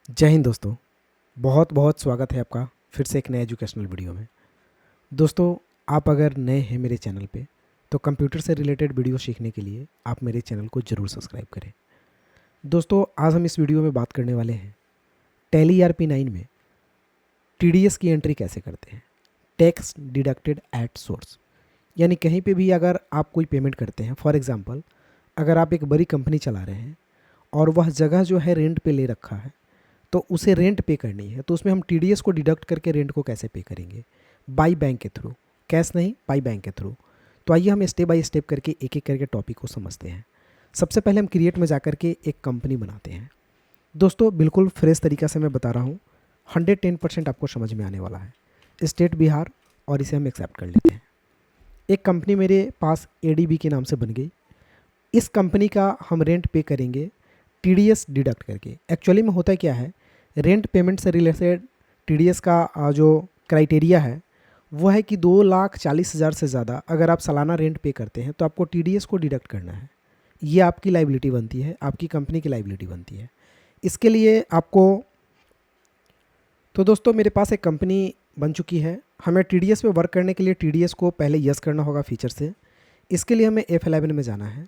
जय हिंद दोस्तों। बहुत बहुत स्वागत है आपका फिर से एक नए एजुकेशनल वीडियो में। दोस्तों, आप अगर नए हैं मेरे चैनल पे तो कंप्यूटर से रिलेटेड वीडियो सीखने के लिए आप मेरे चैनल को ज़रूर सब्सक्राइब करें। दोस्तों, आज हम इस वीडियो में बात करने वाले हैं टैली ERP9 में TDS की एंट्री कैसे करते हैं, टैक्स डिडक्टेड एट सोर्स। यानी कहीं पे भी अगर आप कोई पेमेंट करते हैं, फॉर एग्ज़ाम्पल अगर आप एक बड़ी कंपनी चला रहे हैं और वह जगह जो है रेंट पे ले रखा है तो उसे रेंट पे करनी है, तो उसमें हम TDS को डिडक्ट करके रेंट को कैसे पे करेंगे? बाई बैंक के थ्रू, कैश नहीं, बाई बैंक के थ्रू। तो आइए हम स्टेप बाय स्टेप करके एक एक करके टॉपिक को समझते हैं। सबसे पहले हम क्रिएट में जा कर के एक कंपनी बनाते हैं। दोस्तों, बिल्कुल फ्रेश तरीका से मैं बता रहा हूँ, 110% आपको समझ में आने वाला है। स्टेट बिहार, और इसे हम एक्सेप्ट कर लेते हैं। एक कंपनी मेरे पास ADB के नाम से बन गई। इस कंपनी का हम रेंट पे करेंगे TDS डिडक्ट करके। एक्चुअली में होता क्या है, रेंट पेमेंट से रिलेटेड TDS का जो क्राइटेरिया है वो है कि 2,40,000 से ज़्यादा अगर आप सालाना रेंट पे करते हैं तो आपको TDS को डिडक्ट करना है। ये आपकी लाइबिलिटी बनती है, आपकी कंपनी की लाइबिलिटी बनती है। इसके लिए आपको, तो दोस्तों मेरे पास एक कंपनी बन चुकी है। हमें TDS पे वर्क करने के लिए TDS को पहले यस करना होगा फीचर से। इसके लिए हमें F11 में जाना है।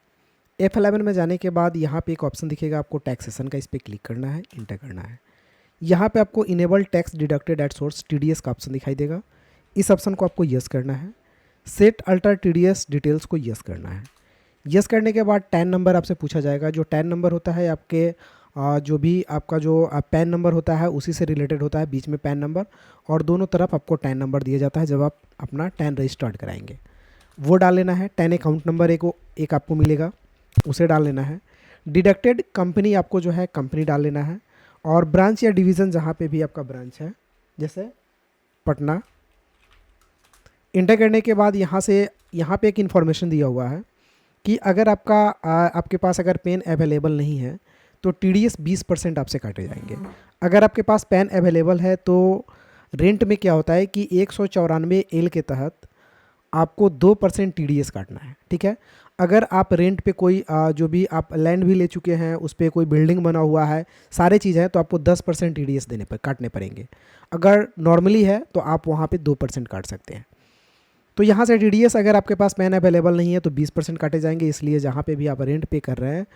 F11 में जाने के बाद यहाँ पे एक ऑप्शन दिखेगा आपको टैक्सेशन का, इस पर क्लिक करना है, इंटर करना है। यहाँ पे आपको enable tax deducted at source TDS का ऑप्शन दिखाई देगा। इस ऑप्शन को आपको यस करना है। सेट अल्टर TDS डिटेल्स को यस करना है। यस करने के बाद टैन नंबर आपसे पूछा जाएगा। जो टैन नंबर होता है आपके जो भी आपका जो पैन नंबर होता है उसी से रिलेटेड होता है, बीच में पैन नंबर और दोनों तरफ आपको टैन नंबर दिया जाता है जब आप अपना टैन रजिस्टर्ड कराएंगे। वो डाल लेना है। टैन अकाउंट नंबर एक आपको मिलेगा, उसे डाल लेना है। डिडक्टेड कंपनी आपको जो है कंपनी डाल लेना है, और ब्रांच या डिवीज़न जहाँ पे भी आपका ब्रांच है, जैसे पटना। इंटर करने के बाद यहाँ पे एक इन्फॉर्मेशन दिया हुआ है कि अगर आपके पास अगर पेन अवेलेबल नहीं है तो TDS 20% आपसे काटे जाएंगे। अगर आपके पास पेन अवेलेबल है तो रेंट में क्या होता है कि 194L के तहत आपको 2% TDS काटना है। ठीक है। अगर आप रेंट पे कोई जो भी आप लैंड भी ले चुके हैं, उस पर कोई बिल्डिंग बना हुआ है, सारे चीज़ें हैं, तो आपको 10% TDS काटने पड़ेंगे। अगर नॉर्मली है तो आप वहाँ पे 2% काट सकते हैं। तो यहाँ से TDS अगर आपके पास पेन अवेलेबल नहीं है तो 20% काटे जाएंगे। इसलिए जहाँ पे भी आप रेंट पे कर रहे हैं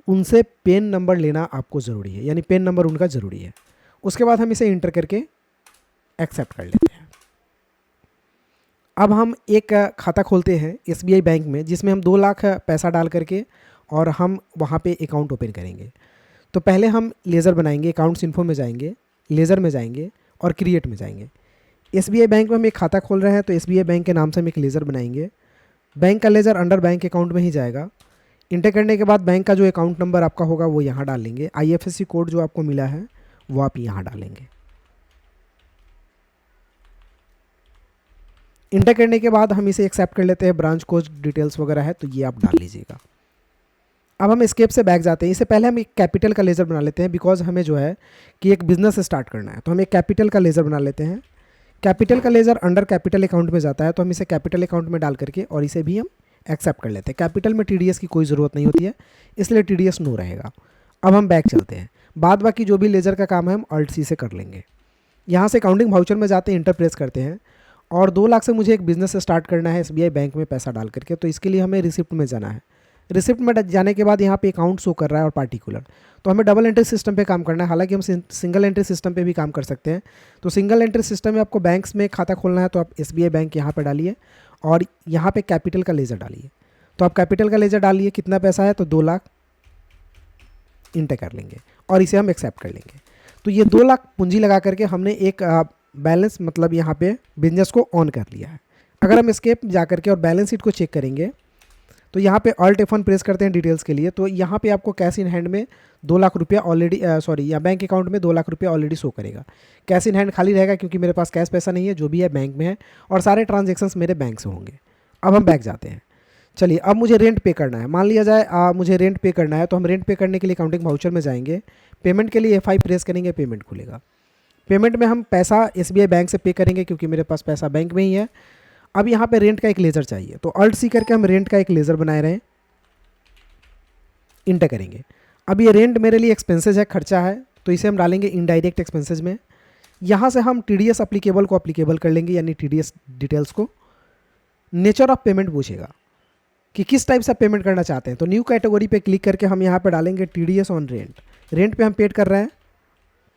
उनसे पेन नंबर लेना आपको ज़रूरी है, यानी पेन नंबर उनका ज़रूरी है। उसके बाद हम इसे इंटर करके एक्सेप्ट कर लेते हैं। अब हम एक खाता खोलते हैं SBI बैंक में, जिसमें हम 2 लाख पैसा डाल करके और हम वहाँ पे अकाउंट ओपन करेंगे। तो पहले हम लेज़र बनाएंगे। अकाउंट्स इन्फो में जाएंगे, लेज़र में जाएंगे और क्रिएट में जाएंगे। SBI बैंक में हम एक खाता खोल रहे हैं तो SBI बैंक के नाम से हम एक लेज़र बनाएंगे। बैंक का लेज़र अंडर बैंक अकाउंट में ही जाएगा। इंटर करने के बाद बैंक का जो अकाउंट नंबर आपका होगा वो यहाँ डाल लेंगे। IFSC कोड जो आपको मिला है वो आप यहाँ डालेंगे। इंटर करने के बाद हम इसे एक्सेप्ट कर लेते हैं। ब्रांच कोड डिटेल्स वगैरह है तो ये आप डाल लीजिएगा। अब हम एस्केप से बैक जाते हैं। इससे पहले हम एक कैपिटल का लेज़र बना लेते हैं, बिकॉज हमें जो है कि एक बिजनेस स्टार्ट करना है, तो हम एक कैपिटल का लेज़र बना लेते हैं। कैपिटल का लेज़र अंडर कैपिटल अकाउंट में जाता है, तो हम इसे कैपिटल अकाउंट में डाल करके और इसे भी हम एक्सेप्ट कर लेते हैं। कैपिटल में TDS की कोई ज़रूरत नहीं होती है, इसलिए TDS नो रहेगा। अब हम बैक चलते हैं। बाद बाकी जो भी लेज़र का काम है हम Alt C से कर लेंगे। यहाँ से अकाउंटिंग वाउचर में जाते हैं, इंटर प्रेस करते हैं, और 2 लाख से मुझे एक बिज़नेस स्टार्ट करना है SBI बैंक में पैसा डाल करके। तो इसके लिए हमें रिसिप्ट में जाना है। रिसिप्ट में जाने के बाद यहाँ पे अकाउंट शो कर रहा है और पार्टिकुलर, तो हमें डबल एंट्री सिस्टम पे काम करना है। हालांकि हम सिंगल एंट्री सिस्टम पे भी काम कर सकते हैं। तो सिंगल एंट्री सिस्टम में आपको बैंक्स में खाता खोलना है तो आप SBI बैंक यहाँ पे डालिए और यहाँ पे कैपिटल का लेज़र डालिए। तो आप कैपिटल का लेज़र डालिए, कितना पैसा है तो 2 लाख, इंटर कर लेंगे और इसे हम एक्सेप्ट कर लेंगे। तो ये 2 लाख पूंजी लगा करके हमने एक बैलेंस मतलब यहाँ पे बिजनेस को ऑन कर लिया है। अगर हम एस्केप जा करके और बैलेंस शीट को चेक करेंगे तो यहाँ पे Alt F1 प्रेस करते हैं डिटेल्स के लिए, तो यहाँ पे आपको कैश इन हैंड में 2 लाख रुपया ऑलरेडी या बैंक अकाउंट में 2 लाख रुपया ऑलरेडी शो करेगा। कैश इन हैंड खाली रहेगा क्योंकि मेरे पास कैश पैसा नहीं है, जो भी है बैंक में है और सारे ट्रांजेक्शन्स मेरे बैंक से होंगे। अब हम बैक जाते हैं। चलिए, अब मुझे रेंट पे करना है। मान लिया जाए मुझे रेंट पे करना है, तो हम रेंट पे करने के लिए अकाउंटिंग वाउचर में जाएंगे। पेमेंट के लिए F5 प्रेस करेंगे, पेमेंट खुलेगा। पेमेंट में हम पैसा SBI बैंक से पे करेंगे क्योंकि मेरे पास पैसा बैंक में ही है। अब यहाँ पे रेंट का एक लेज़र चाहिए, तो Alt C करके हम रेंट का एक लेज़र बनाए रहे, इंटर करेंगे। अब ये रेंट मेरे लिए एक्सपेंसेस है, खर्चा है, तो इसे हम डालेंगे इनडायरेक्ट एक्सपेंसेस में। यहाँ से हम TDS अप्लीकेबल को अप्लीकेबल कर लेंगे, यानी TDS डिटेल्स को। नेचर ऑफ पेमेंट पूछेगा कि किस टाइप से पेमेंट करना चाहते हैं, तो न्यू कैटेगरी पे क्लिक करके हम यहाँ पे डालेंगे TDS ऑन रेंट। रेंट पे हम पेड कर रहे हैं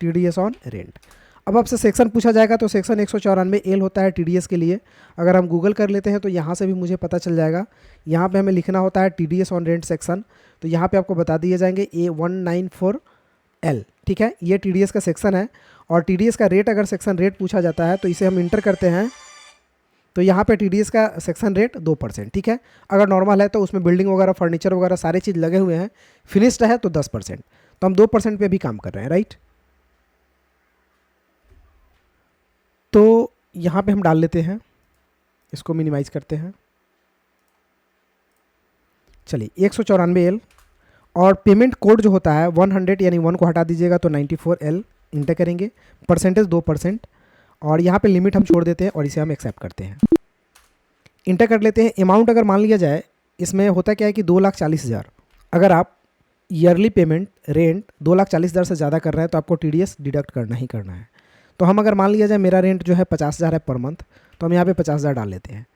TDS ऑन रेंट। अब आपसे सेक्शन पूछा जाएगा, तो सेक्शन 194 L होता है TDS के लिए। अगर हम गूगल कर लेते हैं तो यहाँ से भी मुझे पता चल जाएगा। यहाँ पे हमें लिखना होता है TDS ऑन रेंट सेक्शन, तो यहाँ पे आपको बता दिए जाएंगे A194L, ठीक है, ये TDS का सेक्शन है। और TDS का रेट, अगर सेक्शन रेट पूछा जाता है तो इसे हम इंटर करते हैं, तो यहाँ पे TDS का सेक्शन रेट 2%, ठीक है। अगर नॉर्मल है तो उसमें बिल्डिंग वगैरह, फर्नीचर वगैरह सारे चीज़ लगे हुए हैं। फिनिश्ड है तो 10%, तो हम 2% पे भी काम कर रहे हैं, राइट। तो यहाँ पे हम डाल लेते हैं, इसको मिनिमाइज करते हैं। चलिए 194L, और पेमेंट कोड जो होता है 100, यानी 1 को हटा दीजिएगा तो 94L इंटर करेंगे। परसेंटेज 2%, और यहाँ पे लिमिट हम छोड़ देते हैं और इसे हम एक्सेप्ट करते हैं, इंटर कर लेते हैं। अमाउंट अगर मान लिया जाए, इसमें होता क्या है कि 2,40,000, अगर आप ईयरली पेमेंट रेंट 2,40,000 से ज़्यादा कर रहे हैं तो आपको TDS डिडक्ट करना ही करना है। तो हम अगर मान लिया जाए मेरा रेंट जो है 50,000 है पर मंथ, तो हम यहाँ पे 50,000 डाल लेते हैं।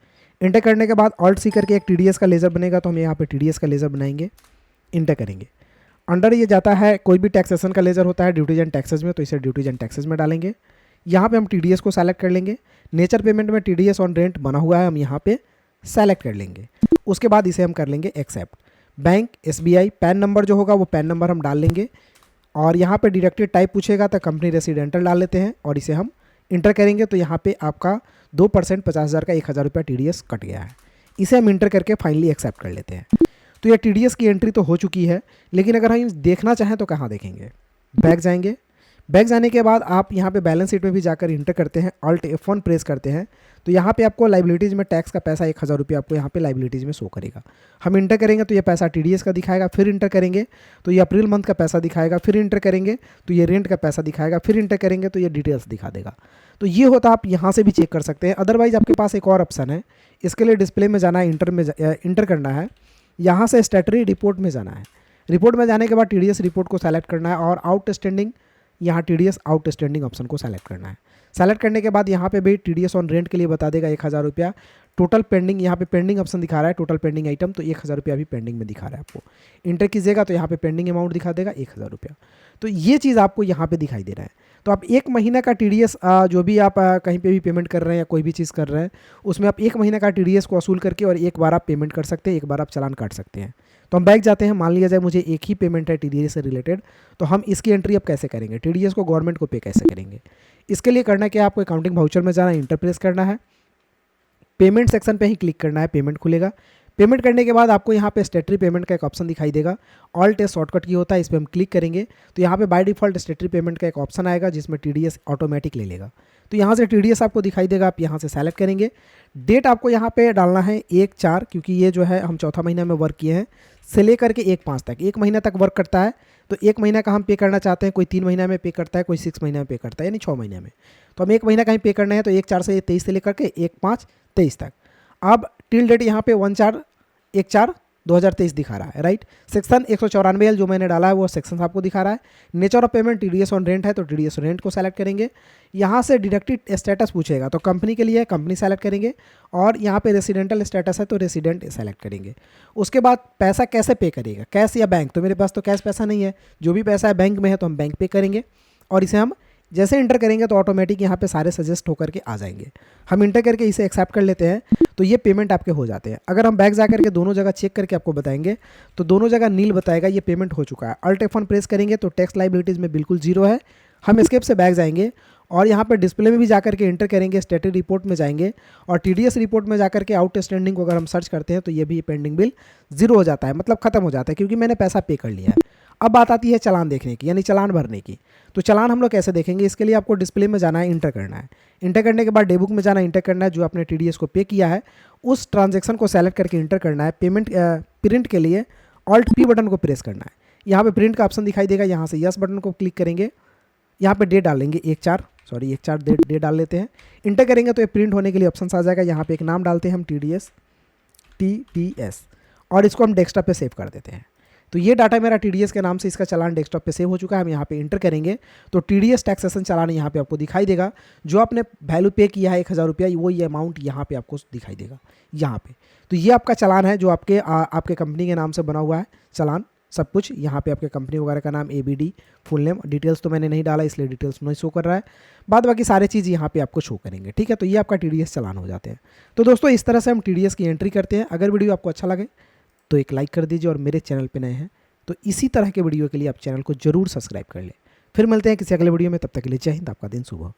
इंटर करने के बाद ऑल्ट सी करके एक TDS का लेज़र बनेगा, तो हम यहाँ पे TDS का लेज़र बनाएंगे, इंटर करेंगे। अंडर ये जाता है, कोई भी टैक्सेशन का लेज़र होता है ड्यूटीज एंड टैक्सेस में, तो इसे ड्यूटीज एंड टैक्सेस में डालेंगे। यहाँ पे हम TDS को सेलेक्ट कर लेंगे। नेचर पेमेंट में TDS ऑन रेंट बना हुआ है, हम यहाँ पे सेलेक्ट कर लेंगे। उसके बाद इसे हम कर लेंगे accept. Bank, SBI, PAN number जो होगा वो पैन नंबर हम डाल लेंगे, और यहाँ पे डिडक्टेड टाइप पूछेगा तो कंपनी रेसिडेंटल डाल लेते हैं, और इसे हम इंटर करेंगे। तो यहाँ पे आपका 2% 50,000 का 1,000 रुपया TDS कट गया है। इसे हम इंटर करके फाइनली एक्सेप्ट कर लेते हैं। तो ये TDS की एंट्री तो हो चुकी है, लेकिन अगर हम देखना चाहें तो कहाँ देखेंगे, बैक जाएंगे। बैक जाने के बाद आप यहाँ पे बैलेंस शीट में भी जाकर इंटर करते हैं, Alt F1 प्रेस करते हैं, तो यहाँ पे आपको लाइबिलिटीज़ में टैक्स का पैसा 1,000 रुपया आपको यहाँ पे लाइबिलिटीज़ में शो करेगा। हम इंटर करेंगे तो ये पैसा TDS का दिखाएगा, फिर इंटर करेंगे तो ये अप्रैल मंथ का पैसा दिखाएगा, फिर इंटर करेंगे तो ये रेंट का पैसा दिखाएगा, फिर इंटर करेंगे तो ये डिटेल्स दिखा देगा। तो ये होता, आप यहाँ से भी चेक कर सकते हैं। अदरवाइज आपके पास एक और ऑप्शन है, इसके लिए डिस्प्ले में जाना है, इंटर करना है, यहाँ से स्टैट्यूटरी रिपोर्ट में जाना है। रिपोर्ट में जाने के बाद TDS रिपोर्ट को सेलेक्ट करना है, और आउटस्टैंडिंग, यहाँ TDS आउटस्टैंडिंग ऑप्शन को सेलेक्ट करना है। सेलेक्ट करने के बाद यहाँ पे भी TDS ऑन रेंट के लिए बता देगा 1,000 रुपया। टोटल पेंडिंग, यहाँ पे पेंडिंग ऑप्शन दिखा रहा है, टोटल पेंडिंग आइटम, तो 1,000 रुपया भी पेंडिंग में दिखा रहा है आपको। इंटर कीजिएगा तो यहाँ पे पेंडिंग अमाउंट दिखा देगा 1,000 रुपया। तो ये चीज़ आपको यहाँ पे दिखाई दे रहा है। तो आप 1 महीना का TDS, जो भी आप कहीं पे भी पेमेंट कर रहे हैं या कोई भी चीज़ कर रहे हैं, उसमें आप 1 महीना का TDS को वसूल करके और एक बार आप पेमेंट कर सकते हैं, एक बार आप चालान काट सकते हैं। तो हम बैक जाते हैं, मान लिया जाए मुझे एक ही पेमेंट है TDS से रिलेटेड, तो हम इसकी एंट्री अब कैसे करेंगे, TDS को गवर्नमेंट को पे कैसे करेंगे। इसके लिए करना क्या है, आपको अकाउंटिंग वाउचर में जाना है, इंटर प्रेस करना है, पेमेंट सेक्शन पे ही क्लिक करना है, पेमेंट खुलेगा। पेमेंट करने के बाद आपको यहाँ पे स्टेटरी पेमेंट का एक ऑप्शन दिखाई देगा, ऑल्ट ए शॉर्टकट की होता है, इस पर हम क्लिक करेंगे तो यहाँ पे बाय डिफॉल्ट स्टेटरी पेमेंट का एक ऑप्शन आएगा जिसमें TDS ऑटोमेटिक ले लेगा। तो यहाँ से TDS आपको दिखाई देगा, आप यहाँ से सेलेक्ट करेंगे। डेट आपको यहाँ पे डालना है 1/4, क्योंकि ये जो है हम चौथा महीना में वर्क किए हैं, से लेकर के 1/5 तक, 1 महीना तक वर्क करता है। तो 1 महीना का हम पे करना चाहते हैं, कोई 3 महीना में पे करता है, कोई 6 महीना में पे करता है, यानी 6 महीने में। तो हम 1 महीना का ही पे करना है, तो 1/4 से 23 से लेकर के 1/5/23 तक। अब टिल डेट यहाँ पे 1/4/2023 दिखा रहा है, राइट। सेक्शन 194L जो मैंने डाला है वो सेक्शन आपको दिखा रहा है। Nature of payment TDS on rent है, तो TDS रेंट को सेलेक्ट करेंगे। यहाँ से डिडक्टेड स्टेटस पूछेगा, तो कंपनी के लिए कंपनी सेलेक्ट करेंगे, और यहाँ पे रेसिडेंटल स्टेटस है तो रेसिडेंट सेलेक्ट करेंगे। उसके बाद पैसा कैसे पे करेगा, कैश या बैंक, तो मेरे पास तो कैश पैसा नहीं है, जो भी पैसा है बैंक में है तो हम बैंक पे करेंगे। और इसे हम जैसे इंटर करेंगे तो ऑटोमेटिक यहाँ पे सारे सजेस्ट होकर के आ जाएंगे। हम इंटर करके इसे एक्सेप्ट कर लेते हैं, तो ये पेमेंट आपके हो जाते हैं। अगर हम बैक जा करके दोनों जगह चेक करके आपको बताएंगे तो दोनों जगह नील बताएगा, ये पेमेंट हो चुका है। Alt F1 प्रेस करेंगे तो टैक्स लाइबिलिटीज़ में बिल्कुल 0 है। हम एस्केप से बैक जाएंगे और यहाँ पर डिस्प्ले में भी जाकर के इंटर करेंगे, स्टेटरी रिपोर्ट में जाएंगे और TDS रिपोर्ट में जाकर के आउटस्टैंडिंग को अगर हम सर्च करते हैं तो ये भी पेंडिंग बिल 0 हो जाता है, मतलब खत्म हो जाता है, क्योंकि मैंने पैसा पे कर लिया है। अब बात आती है चालान देखने की, यानी चालान भरने की। तो चालान हम लोग कैसे देखेंगे, इसके लिए आपको डिस्प्ले में जाना है, इंटर करना है। इंटर करने के बाद डेबुक में जाना है, इंटर करना है जो आपने TDS को पे किया है, उस ट्रांजैक्शन को सेलेक्ट करके इंटर करना है। पेमेंट प्रिंट के लिए Alt P बटन को प्रेस करना है। यहाँ पे प्रिंट का ऑप्शन दिखाई देगा, यहाँ से यस बटन को क्लिक करेंगे। यहाँ पे डेट डालेंगे 1/4 डेट डाल लेते हैं। इंटर करेंगे तो ये प्रिंट होने के लिए ऑप्शन आ जाएगा। यहाँ पे एक नाम डालते हैं हम TDS और इसको हम डेस्कटॉप पे सेव कर देते हैं। तो ये डाटा मेरा TDS के नाम से इसका चालान डेस्कटॉप पे सेव हो चुका है। हम यहाँ पे इंटर करेंगे तो TDS टैक्सेशन चालान यहाँ पे आपको दिखाई देगा। जो आपने वैल्यू पे किया है 1000 रुपया, वो ये अमाउंट यहाँ पे आपको दिखाई देगा यहाँ पे। तो ये आपका चालान है जो आपके कंपनी के नाम से बना हुआ है चालान। सब कुछ यहाँ पे आपके कंपनी वगैरह का नाम, ABD, फुल नेम, डिटेल्स तो मैंने नहीं डाला इसलिए डिटेल्स नहीं शो कर रहा है। बाद बाकी सारी चीज़ यहाँ पे आपको शो करेंगे, ठीक है। तो ये आपका TDS चालान हो जाते हैं। तो दोस्तों इस तरह से हम TDS की एंट्री करते हैं। अगर वीडियो आपको अच्छा लगे तो एक लाइक कर दीजिए, और मेरे चैनल पे नए हैं तो इसी तरह के वीडियो के लिए आप चैनल को जरूर सब्सक्राइब कर लें। फिर मिलते हैं किसी अगले वीडियो में, तब तक के लिए जय हिंद, आपका दिन शुभ हो।